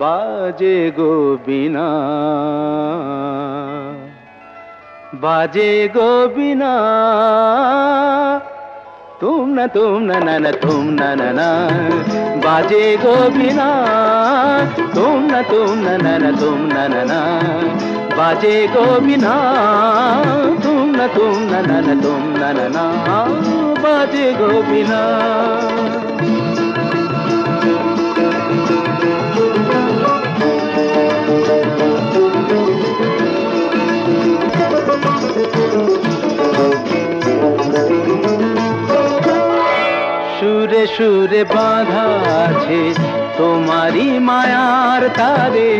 বাজে গো বীণা, বাজে গো বীণা, তুম না না না তুম না না না, বাজে গো বীণা, তুম না না তুম না না না, বাজে গো বীণা, তুম না না তুম না না না, বাজে গো বীণা। সুরে সুরে বাঁধা আছে তোমারি মায়ার তারে,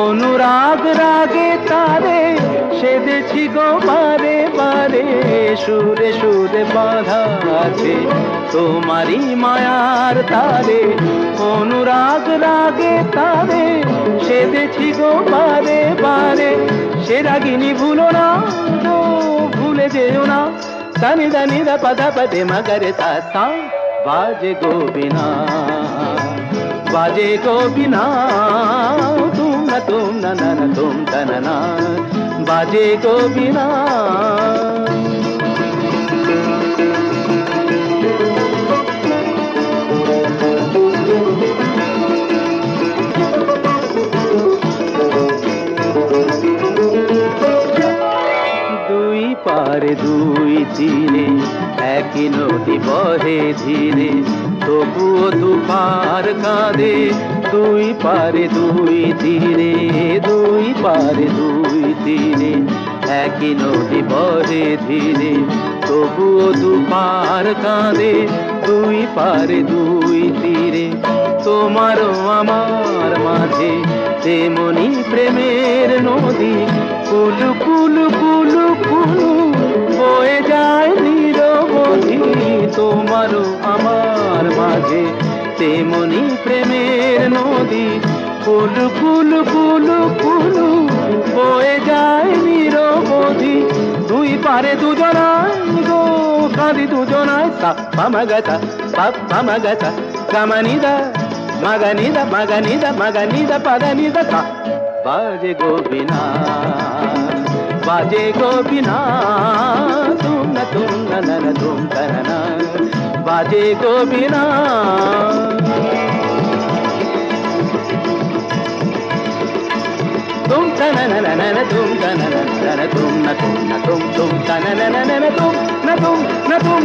অনুরাগ রাগে তারে সেদেছি গো বারে বারে। সুরে সুরে বাঁধা আছে তোমারি মায়ার তারে, অনুরাগ রাগে তারে সেদেছি গো বারে বারে। সে রাগিনী ভুলো না গো, ভুলে যেও না, সানি দানি দা পদা পদে মগরে সা সা। বাজে গো বীণা, বাজে গো বীণা, তুম না না না তুম তা না না, বাজে গো বীণা। দুই পারে দুই তীরে একই নদী বহে ধীরে, তবুও দুপার কাঁদে। দুই পারে দুই তীরে, দুই পারে দুই তীরে একই নদী বহে ধীরে, তবুও দুপার কাঁদে। দুই পারে দুই তীরে তোমারও আমার মাঝে তেমনি প্রেমের নদী, কুলু কুলু কুলু কুলু বয়ে যায় নিরবধি। তোমারও আমার মাঝে তেমনি প্রেমের নদী, কুলু কুলু কুলু কুলু বয়ে যায় নিরবধি। দুই পারে দুজনায় গো কাঁদি দুজনায়, সা পামাগাতা পাপ পামাগাতা কামানিদা মাগানিদা মাগানিদা মাগানিদা পাদানিদা সা। বাজে গো বীণা, বাজে গো বীণা, তুম না না তুম তা না না, বাজে গো বীণা। तुम ता ना ना ना ना तुम ता ना ना ना तुम ना तुम ता ना ना ना ना तुम ना तुम